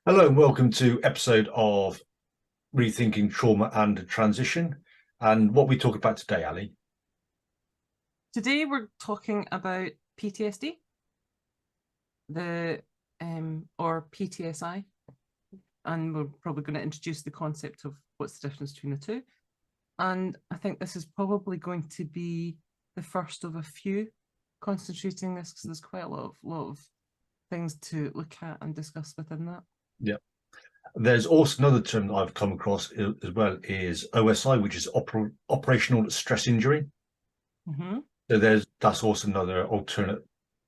Hello and welcome to episode of Rethinking Trauma and Transition. And what we talk about today, Ali? Today we're talking about PTSD, or PTSI, and we're probably going to introduce the concept of what's the difference between the two. And I think this is probably going to be the first of a few concentrating this, because there's quite a lot of things to look at and discuss within that. Yeah. There's also another term that I've come across as well is OSI, which is operational stress injury. Mm-hmm. So that's also another alternate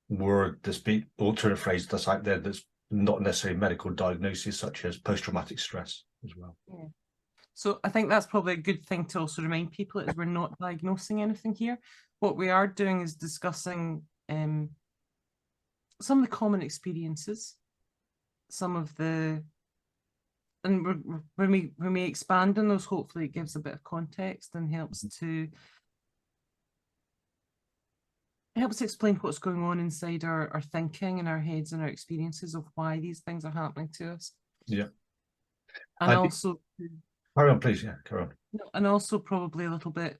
word, alternate phrase that's out there that's not necessarily medical diagnosis, such as post-traumatic stress as well. Yeah. So I think that's probably a good thing to also remind people is we're not diagnosing anything here. What we are doing is discussing some of the common experiences, some of the, and when we expand on those, hopefully it gives a bit of context and helps to explain what's going on inside our thinking and our heads and our experiences of why these things are happening to us. Yeah. And also carry on, please. Yeah, carry on. And also probably a little bit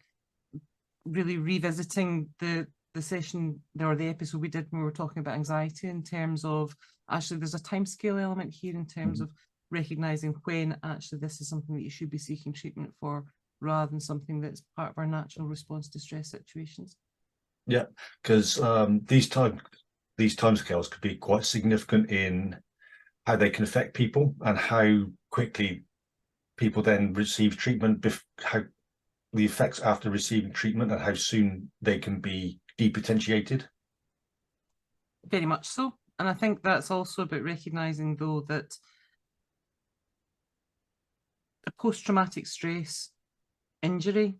really revisiting the session or the episode we did when we were talking about anxiety, in terms of actually there's a timescale element here in terms of recognizing when actually this is something that you should be seeking treatment for, rather than something that's part of our natural response to stress situations. Yeah, because these timescales could be quite significant in how they can affect people and how quickly people then receive treatment, how the effects after receiving treatment and how soon they can be depotentiated. Very much so. And I think that's also about recognizing, though, that a post-traumatic stress injury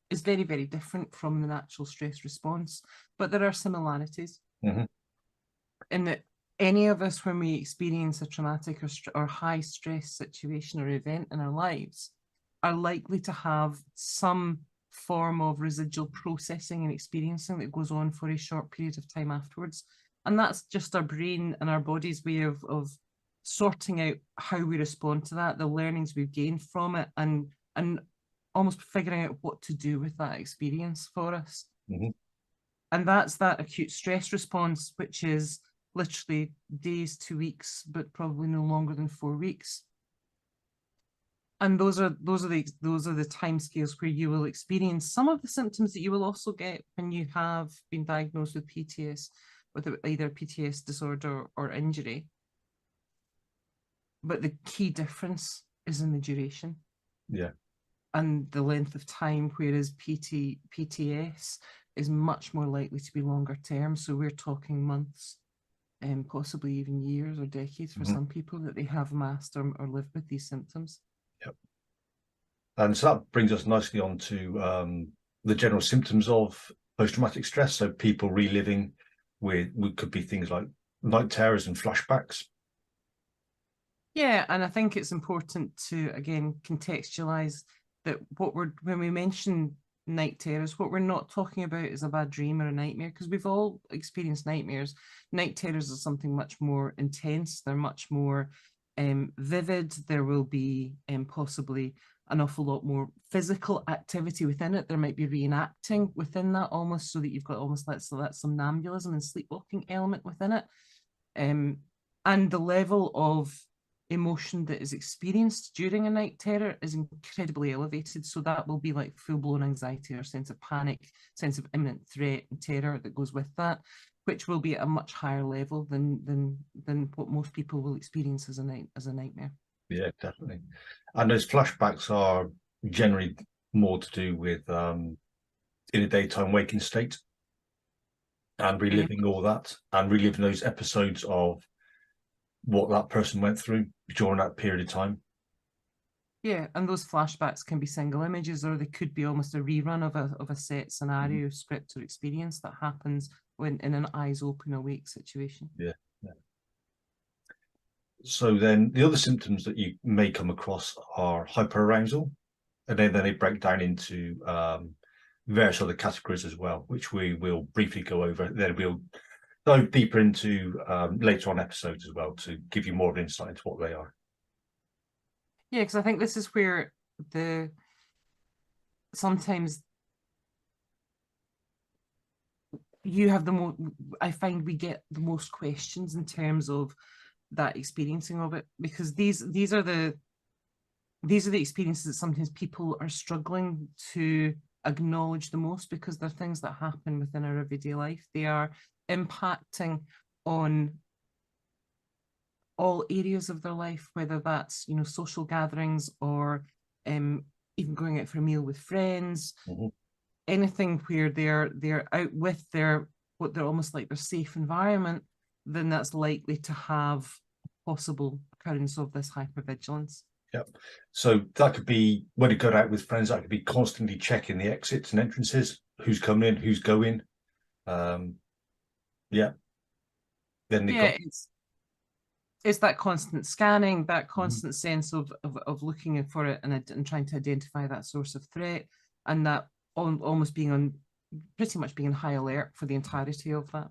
is very, very different from the natural stress response, but there are similarities. Mm-hmm. In that any of us, when we experience a traumatic or high stress situation or event in our lives, are likely to have some form of residual processing and experiencing that goes on for a short period of time afterwards. And that's just our brain and our body's way of sorting out how we respond to that, the learnings we've gained from it, and almost figuring out what to do with that experience for us. Mm-hmm. And that's that acute stress response, which is literally days to weeks, but probably no longer than 4 weeks. And those are the timescales where you will experience some of the symptoms that you will also get when you have been diagnosed with PTS, with either PTS disorder or injury. But the key difference is in the duration. Yeah. And the length of time, whereas PTS is much more likely to be longer term. So we're talking months, and possibly even years or decades for some people that they have mastered or lived with these symptoms. Yep. And so that brings us nicely on to the general symptoms of post-traumatic stress. So people reliving could be things like night terrors and flashbacks. Yeah, and I think it's important to, again, contextualize that when we mention night terrors, what we're not talking about is a bad dream or a nightmare, because we've all experienced nightmares. Night terrors are something much more intense. They're much more vivid. There will be possibly an awful lot more physical activity within it. There might be reenacting within that, almost, so that you've got almost that somnambulism and sleepwalking element within it. And the level of emotion that is experienced during a night terror is incredibly elevated. So that will be like full-blown anxiety or sense of panic, sense of imminent threat and terror that goes with that, which will be at a much higher level than what most people will experience as a nightmare. Yeah, definitely. And those flashbacks are generally more to do with in a daytime waking state and reliving all that and reliving those episodes of what that person went through during that period of time. Yeah, and those flashbacks can be single images, or they could be almost a rerun of a set scenario, script, or experience that happens when in an eyes open awake situation. Yeah. So then the other symptoms that you may come across are hyperarousal, and then they break down into various other categories as well, which we will briefly go over. Then we'll dive deeper into later on episodes as well to give you more of an insight into what they are. Yeah, because I think this is where sometimes you have the most, I find we get the most questions in terms of that experiencing of it, because these are the experiences that sometimes people are struggling to acknowledge the most, because they're things that happen within our everyday life. They are impacting on all areas of their life, whether that's, you know, social gatherings or even going out for a meal with friends, anything where they're out with their what they're almost like their safe environment, then that's likely to have possible occurrence of this hypervigilance. Yep. So that could be when you go out with friends, that could be constantly checking the exits and entrances, who's coming in, who's going. Yeah. Then they got it's that constant scanning, that constant sense of looking for it and trying to identify that source of threat, and that almost being on pretty much being in high alert for the entirety of that.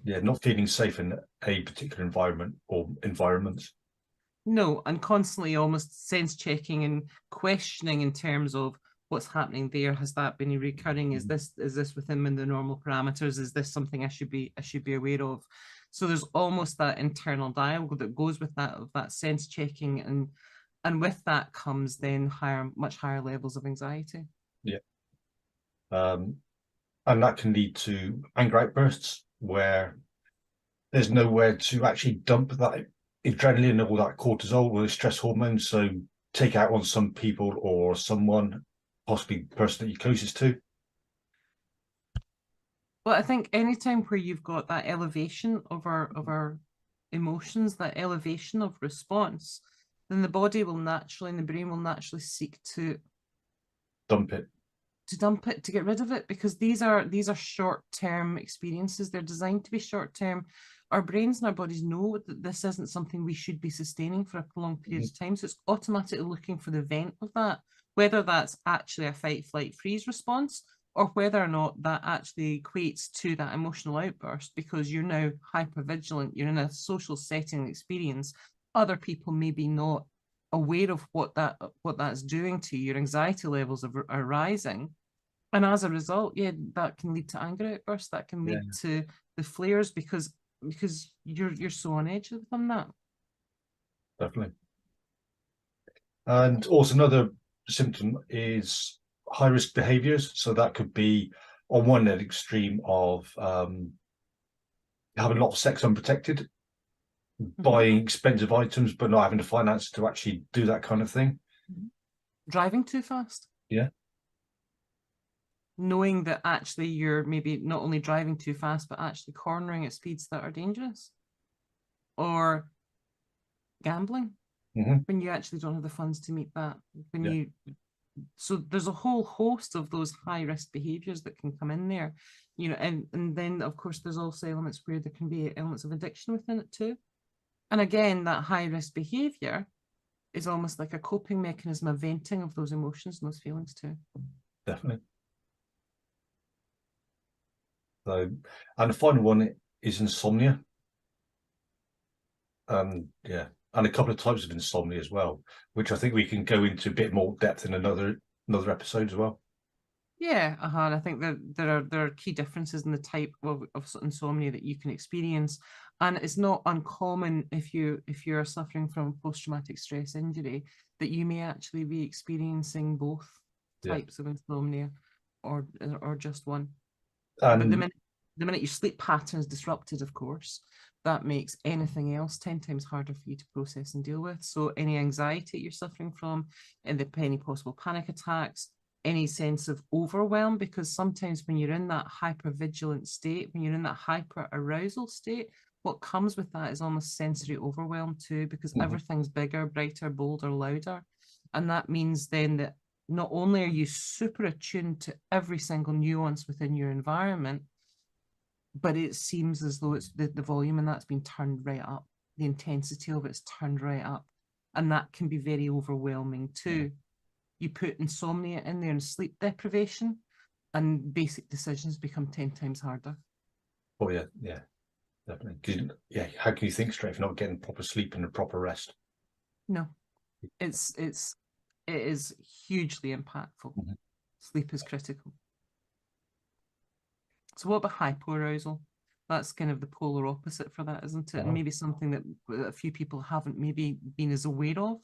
Yeah, not feeling safe in a particular environment or environments. No, and constantly almost sense checking and questioning in terms of what's happening there. Has that been recurring? Is this within the normal parameters? Is this something I should be aware of? So there's almost that internal dialogue that goes with that sense checking, and with that comes then much higher levels of anxiety. Yeah. And that can lead to anger outbursts where there's nowhere to actually dump that adrenaline or that cortisol or the stress hormones. So take out on some people or someone, possibly the person that you're closest to. Well, I think anytime where you've got that elevation of our emotions, that elevation of response, then the body will naturally and the brain will naturally seek to dump it, to get rid of it, because these are short-term experiences. They're designed to be short-term. Our brains and our bodies know that this isn't something we should be sustaining for a prolonged period of time, so it's automatically looking for the vent of that, whether that's actually a fight, flight, freeze response, or whether or not that actually equates to that emotional outburst because you're now hypervigilant, you're in a social setting experience. Other people maybe not aware of what that's doing to you. Your anxiety levels are rising, and as a result, yeah, that can lead to anger outbursts. That can lead to the flares because you're so on edge from that. Definitely. And also another symptom is high risk behaviours. So that could be on one end extreme of having a lot of sex unprotected, buying expensive items, but not having the finance to actually do that kind of thing. Driving too fast. Yeah. Knowing that actually you're maybe not only driving too fast, but actually cornering at speeds that are dangerous. Or gambling when you actually don't have the funds to meet that. So there's a whole host of those high risk behaviors that can come in there, you know, and then of course there's also elements where there can be elements of addiction within it too. And again, that high risk behavior is almost like a coping mechanism, a venting of those emotions and those feelings too. Definitely. So, and the final one is insomnia. Yeah, and a couple of types of insomnia as well, which I think we can go into a bit more depth in another episode as well. Yeah, and I think that there are key differences in the type of insomnia that you can experience, and it's not uncommon if you're suffering from post-traumatic stress injury that you may actually be experiencing both types of insomnia, or just one. But the minute your sleep pattern is disrupted, of course, that makes anything else 10 times harder for you to process and deal with. So any anxiety you're suffering from, and any possible panic attacks, any sense of overwhelm, because sometimes when you're in that hypervigilant state, when you're in that hyperarousal state, what comes with that is almost sensory overwhelm too, because everything's bigger, brighter, bolder, louder. And that means then that not only are you super attuned to every single nuance within your environment, but it seems as though it's the volume and that's been turned right up. The intensity of it's turned right up. And that can be very overwhelming too. You put insomnia in there and sleep deprivation, and basic decisions become 10 times harder. Oh yeah, yeah. Definitely. 'Cause, yeah, how can you think straight if you're not getting proper sleep and a proper rest? No, it is hugely impactful. Mhm. Sleep is critical. So what about hypoarousal? That's kind of the polar opposite for that, isn't it? And maybe something that a few people haven't maybe been as aware of.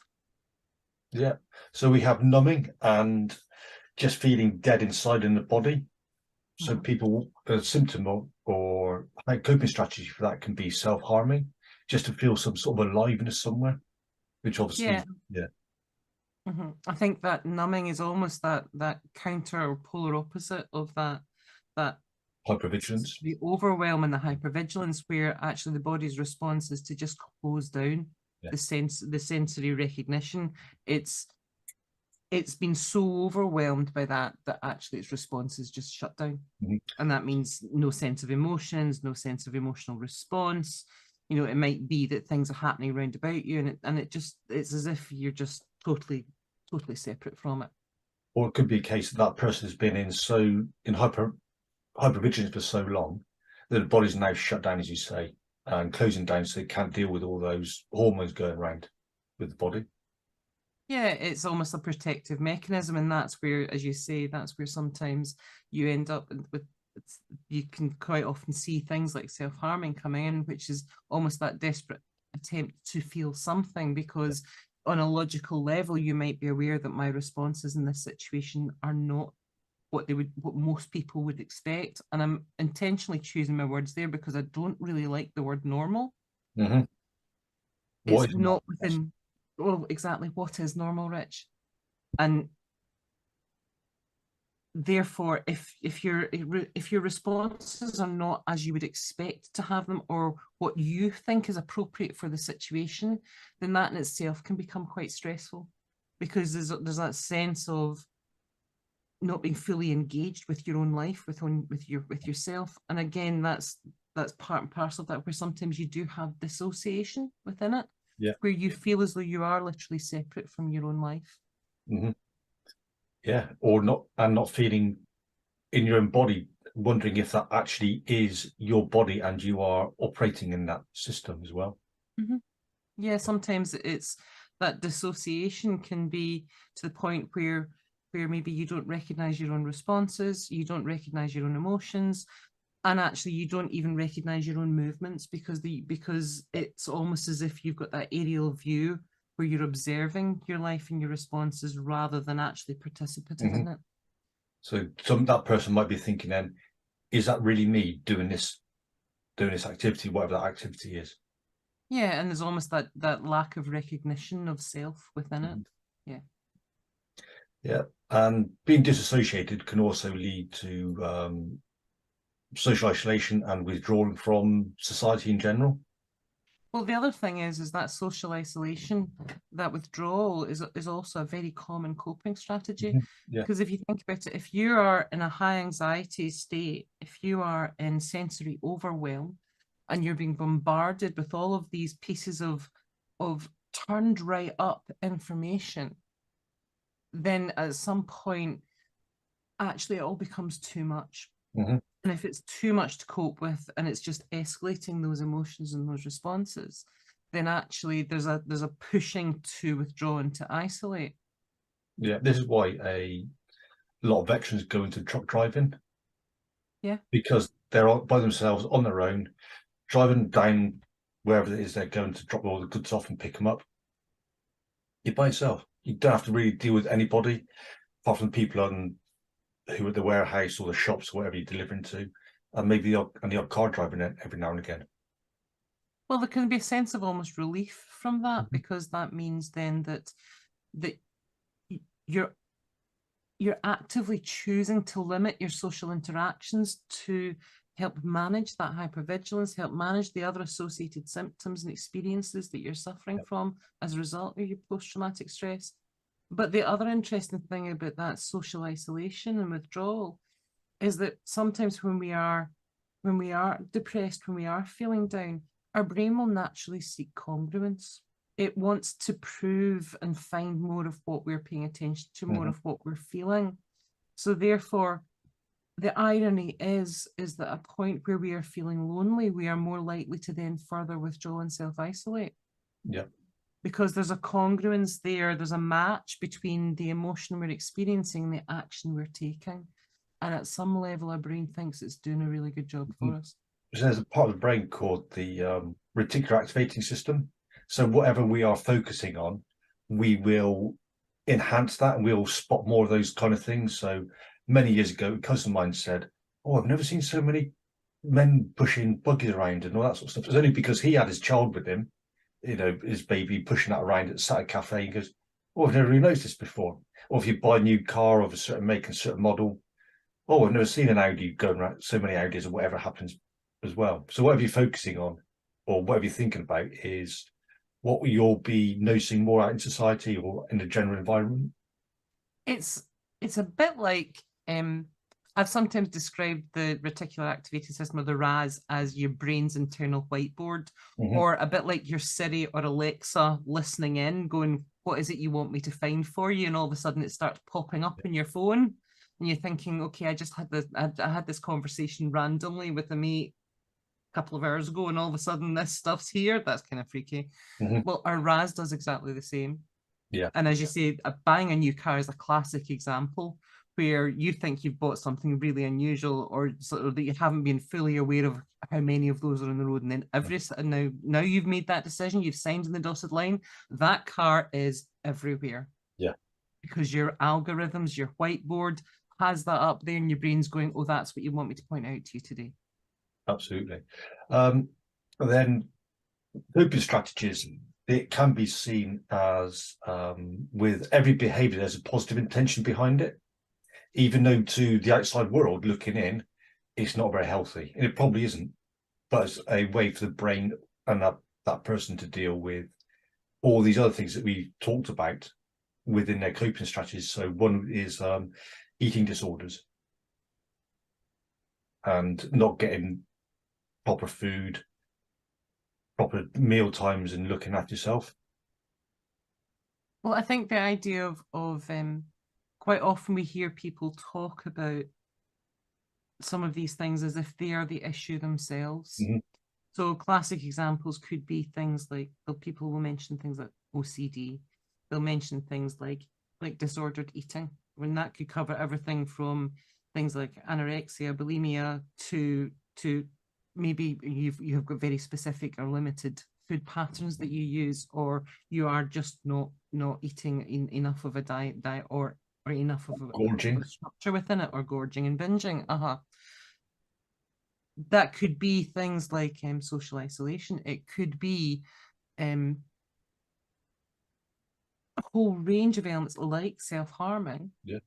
Yeah. So we have numbing and just feeling dead inside in the body. So people, a symptom or a coping strategy for that can be self-harming, just to feel some sort of aliveness somewhere, which obviously, yeah. I think that numbing is almost that counter or polar opposite of that Hypervigilance. the overwhelm and the hypervigilance, where actually the body's response is to just close down the sensory recognition. It's been so overwhelmed by that actually its response is just shut down. And that means no sense of emotions, no sense of emotional response. You know, it might be that things are happening around about you, and it's as if you're just totally separate from it. Or it could be a case that person has been in hypervigilance for so long that the body's now shut down, as you say, and closing down, so they can't deal with all those hormones going around with the body. Yeah, it's almost a protective mechanism, and that's where, as you say, that's where sometimes you end up with, you can quite often see things like self-harming coming in, which is almost that desperate attempt to feel something, because on a logical level, you might be aware that my responses in this situation are not what most people would expect. And I'm intentionally choosing my words there because I don't really like the word normal. It's not within, well, exactly what is normal, Rich? And therefore, if your responses are not as you would expect to have them, or what you think is appropriate for the situation, then that in itself can become quite stressful, because there's that sense of not being fully engaged with your own life, with yourself. And again, that's part and parcel of that, where sometimes you do have dissociation within it, where you feel as though you are literally separate from your own life. Yeah, or not feeling in your own body, wondering if that actually is your body and you are operating in that system as well. Yeah, sometimes it's that dissociation can be to the point where maybe you don't recognize your own responses, you don't recognize your own emotions, and actually you don't even recognize your own movements, because it's almost as if you've got that aerial view where you're observing your life and your responses rather than actually participating in it. So that person might be thinking then, is that really me doing this activity, whatever that activity is? Yeah, and there's almost that lack of recognition of self within it. Yeah, and being disassociated can also lead to social isolation and withdrawal from society in general. Well, the other thing is that social isolation, that withdrawal is also a very common coping strategy. Because if you think about it, if you are in a high anxiety state, if you are in sensory overwhelm, and you're being bombarded with all of these pieces of turned right up information, then at some point, actually, it all becomes too much. And if it's too much to cope with, and it's just escalating those emotions and those responses, then actually there's a pushing to withdraw and to isolate. Yeah, this is why a lot of veterans go into truck driving. Yeah. Because they're all by themselves on their own, driving down wherever it is they're going to drop all the goods off and pick them up. You're by yourself. You don't have to really deal with anybody apart from the people who are at the warehouse or the shops, or whatever you're delivering to, and maybe the odd car driving it every now and again. Well, there can be a sense of almost relief from that, because that means then that you're actively choosing to limit your social interactions to help manage that hypervigilance, help manage the other associated symptoms and experiences that you're suffering from as a result of your post-traumatic stress. But the other interesting thing about that social isolation and withdrawal is that sometimes when we are depressed, when we are feeling down, our brain will naturally seek congruence. It wants to prove and find more of what we're paying attention to, more of what we're feeling. So therefore, the irony is that a point where we are feeling lonely, we are more likely to then further withdraw and self-isolate. Yeah. Because there's a congruence there, there's a match between the emotion we're experiencing and the action we're taking. And at some level, our brain thinks it's doing a really good job for us. So there's a part of the brain called the Reticular Activating System. So whatever we are focusing on, we will enhance that, and we'll spot more of those kind of things. So many years ago, a cousin of mine said, "Oh, I've never seen so many men pushing buggies around and all that sort of stuff." It's only because he had his child with him, you know, his baby, pushing that around at Saturday Cafe. He goes, "Oh, I've never really noticed this before." Or if you buy a new car of a certain make and certain model, "Oh, I've never seen an Audi going around, so many Audis," or whatever happens as well. So whatever you're focusing on or whatever you're thinking about is what you'll be noticing more out in society or in the general environment. It's a bit like I've sometimes described the reticular activating system, or the RAS, as your brain's internal whiteboard, or a bit like your Siri or Alexa listening in, going, "What is it you want me to find for you?" And all of a sudden it starts popping up in your phone, and you're thinking, "Okay, I just had this, I had this conversation randomly with a mate a couple of hours ago, and all of a sudden this stuff's here." That's kind of freaky. Well, our RAS does exactly the same. Yeah. And as you say, buying a new car is a classic example where you think you've bought something really unusual, or sort of that you haven't been fully aware of how many of those are on the road. And then now you've made that decision, you've signed in the dotted line, that car is everywhere. Yeah. Because your algorithms, your whiteboard has that up there, and your brain's going, "Oh, that's what you want me to point out to you today." Absolutely. Then coping strategies, it can be seen as with every behavior, there's a positive intention behind it, even though to the outside world looking in, it's not very healthy, and it probably isn't, but it's a way for the brain and that person to deal with all these other things that we talked about within their coping strategies. So one is eating disorders and not getting proper food, proper meal times, and looking after yourself. Well, I think the idea of quite often we hear people talk about some of these things as if they are the issue themselves. So classic examples could be things like, well, people will mention things like OCD. They'll mention things like disordered eating, when that could cover everything from things like anorexia, bulimia, to maybe you've got very specific or limited food patterns that you use, or you are just not eating enough of a diet or enough of a structure within it, or gorging and binging. That could be things like social isolation. It could be a whole range of elements like self-harming. Yeah.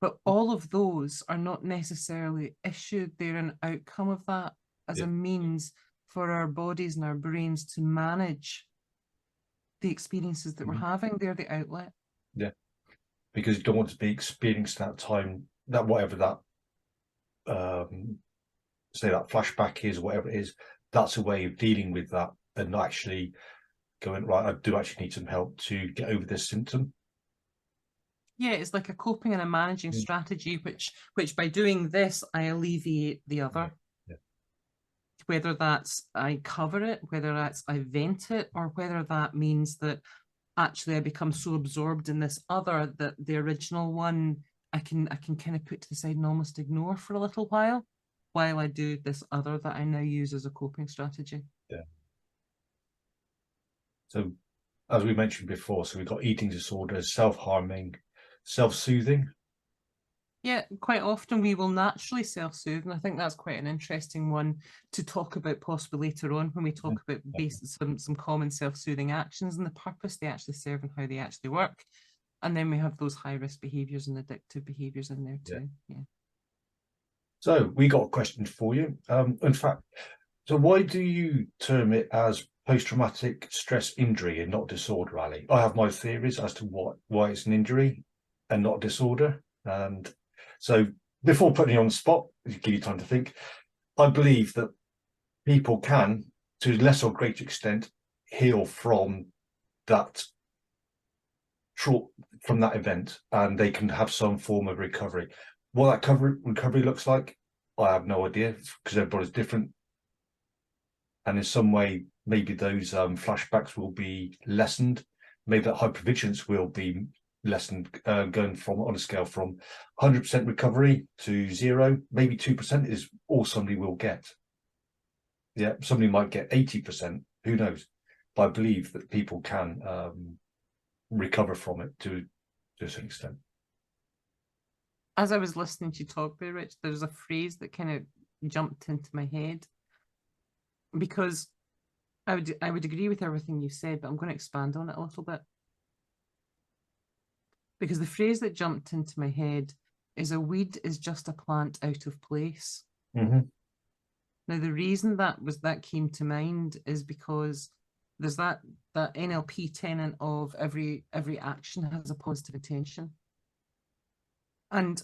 But all of those are not necessarily issued. They're an outcome of that as a means for our bodies and our brains to manage the experiences that we're having. They're the outlet. Yeah. Because you don't want to be experiencing that time, that whatever that say that flashback is, whatever it is, that's a way of dealing with that, and not actually going, right, I do actually need some help to get over this symptom. Yeah, it's like a coping and a managing strategy, which by doing this, I alleviate the other. Yeah. Whether that's I cover it, whether that's I vent it, or whether that means that actually I become so absorbed in this other that the original one I can kind of put to the side and almost ignore for a little while I do this other that I now use as a coping strategy. Yeah. So as we mentioned before, so we've got eating disorders, self-harming, self-soothing. Yeah, quite often we will naturally self-soothe, and I think that's quite an interesting one to talk about possibly later on when we talk about some common self-soothing actions and the purpose they actually serve and how they actually work. And then we have those high-risk behaviours and addictive behaviours in there too. Yeah. So we got a question for you. In fact, so why do you term it as post-traumatic stress injury and not disorder, Ali? I have my theories as to why it's an injury and not disorder. And so before putting you on the spot, give you time to think, I believe that people can, to less or greater extent, heal from that event, and they can have some form of recovery. What that recovery looks like, I have no idea, because everybody's different. And in some way, maybe those flashbacks will be lessened. Maybe that hypervigilance will be lessened, going from on a scale from 100% recovery to 0. Maybe 2% is all somebody will get. Yeah, somebody might get 80%. Who knows? But I believe that people can recover from it to a certain extent. As I was listening to you talk there, Rich, there's a phrase that kind of jumped into my head, because I would agree with everything you said, but I'm going to expand on it a little bit. Because the phrase that jumped into my head is, a weed is just a plant out of place. Mm-hmm. Now, the reason that came to mind is because there's that NLP tenet of every action has a positive intention. And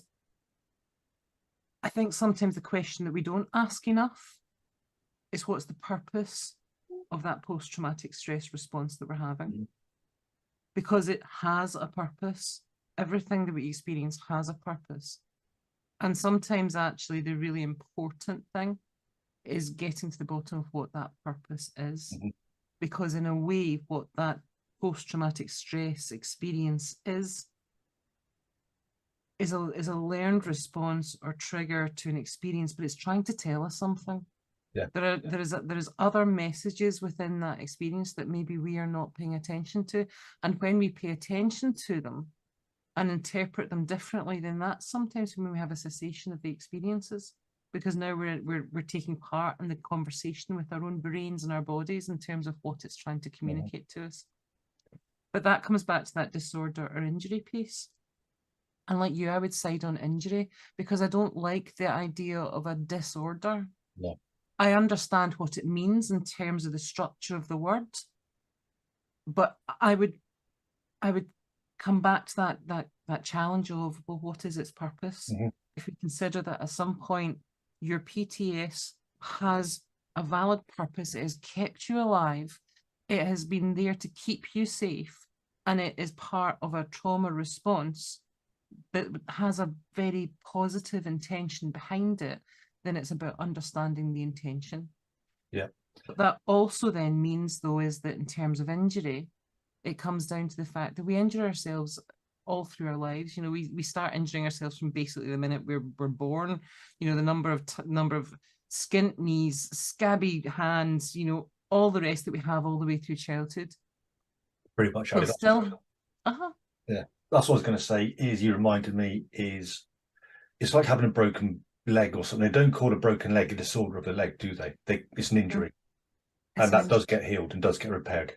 I think sometimes the question that we don't ask enough is, what's the purpose of that post-traumatic stress response that we're having? Mm-hmm. Because it has a purpose. Everything that we experience has a purpose. And sometimes actually the really important thing is getting to the bottom of what that purpose is. Mm-hmm. Because in a way, what that post-traumatic stress experience is a learned response or trigger to an experience, but it's trying to tell us something. Yeah. There is other messages within that experience that maybe we are not paying attention to. And when we pay attention to them and interpret them differently, then that's sometimes when we have a cessation of the experiences, because now we're taking part in the conversation with our own brains and our bodies in terms of what it's trying to communicate to us. But that comes back to that disorder or injury piece. And like you, I would side on injury, because I don't like the idea of a disorder. Yeah. I understand what it means in terms of the structure of the word, but I would come back to that challenge of, well, what is its purpose? Mm-hmm. If we consider that at some point your PTS has a valid purpose, it has kept you alive, it has been there to keep you safe, and it is part of a trauma response that has a very positive intention behind it, then it's about understanding the intention. Yeah. But that also then means, though, is that in terms of injury, it comes down to the fact that we injure ourselves all through our lives. You know, we start injuring ourselves from basically the minute we're born. You know, the number of skint knees, scabby hands, you know, all the rest that we have all the way through childhood. Pretty much. Still, yeah. That's what I was going to say. Is, you reminded me, is it's like having a broken leg or something. They don't call a broken leg a disorder of the leg, do they? It's an injury, and that does get healed and does get repaired.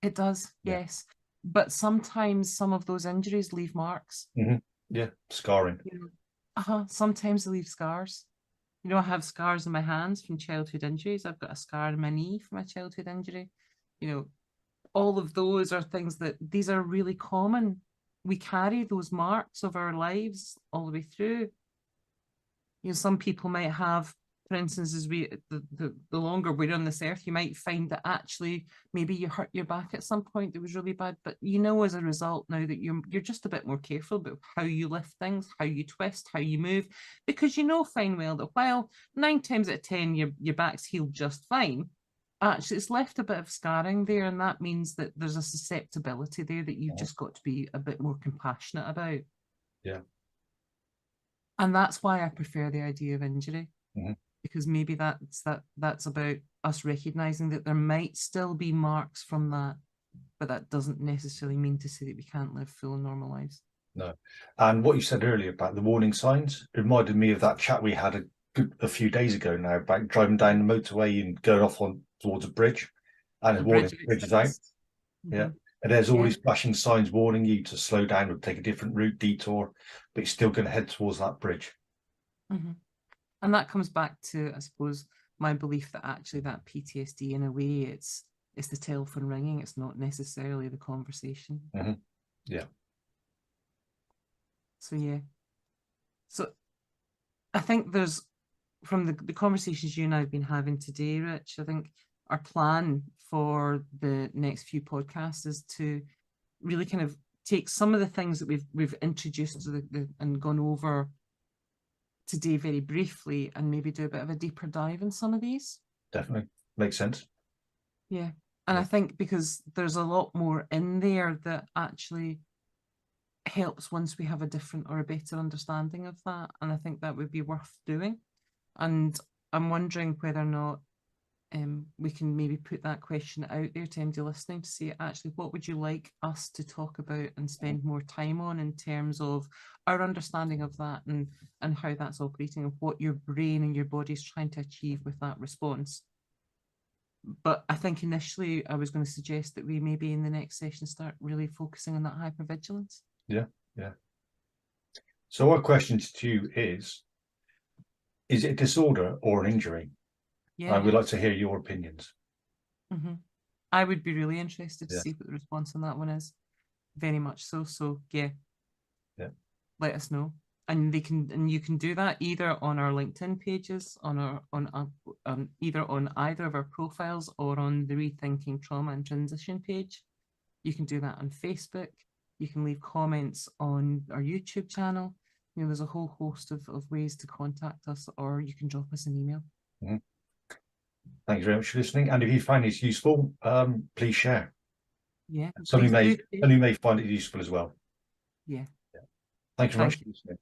It does, yeah. Yes. But sometimes some of those injuries leave marks. Mm-hmm. Yeah, scarring. You know, sometimes they leave scars. You know, I have scars on my hands from childhood injuries. I've got a scar in my knee from a childhood injury. You know, all of those are things that, these are really common. We carry those marks of our lives all the way through. You know, some people might have, for instance, as the longer we're on this earth, you might find that actually maybe you hurt your back at some point that was really bad, but you know, as a result now that you're just a bit more careful about how you lift things, how you twist, how you move, because you know fine well that while 9 times out of 10 your back's healed just fine, actually it's left a bit of scarring there, and that means that there's a susceptibility there that you've just got to be a bit more compassionate about. Yeah. And that's why I prefer the idea of injury. Mm-hmm. Because maybe that's about us recognizing that there might still be marks from that, but that doesn't necessarily mean to say that we can't live full and normal lives. No. And what you said earlier about the warning signs reminded me of that chat we had a few days ago now about driving down the motorway and going off towards a bridge, and the warning bridge is out. Mm-hmm. Yeah. And there's all these flashing signs warning you to slow down or take a different route, detour, but you're still going to head towards that bridge. Mm-hmm. And that comes back to, I suppose, my belief that actually that PTSD, in a way, it's the telephone ringing. It's not necessarily the conversation. Mm-hmm. Yeah. So, yeah. So I think there's, from the conversations you and I have been having today, Rich, I think our plan for the next few podcasts is to really kind of take some of the things that we've introduced to and gone over today very briefly and maybe do a bit of a deeper dive in some of these. Definitely makes sense. Yeah. And I think because there's a lot more in there that actually helps once we have a different or a better understanding of that. And I think that would be worth doing. And I'm wondering whether or not we can maybe put that question out there to anybody listening to say, actually, what would you like us to talk about and spend more time on in terms of our understanding of that and how that's operating and what your brain and your body's trying to achieve with that response. But I think initially I was going to suggest that we maybe in the next session start really focusing on that hypervigilance. Yeah, yeah. So our question to you is it a disorder or an injury? Yeah. I would like to hear your opinions. I would be really interested to Yeah. see what the response on that one is. Very much so. So yeah. Let us know. And you can do that either on our LinkedIn pages, either on either of our profiles or on the Rethinking Trauma and Transition page. You can do that on Facebook. You can leave comments on our YouTube channel. You know, there's a whole host of ways to contact us, or you can drop us an email. Thank you very much for listening. And if you find this useful, please share. Yeah. Somebody may find it useful as well. Yeah. Thank you very much for listening.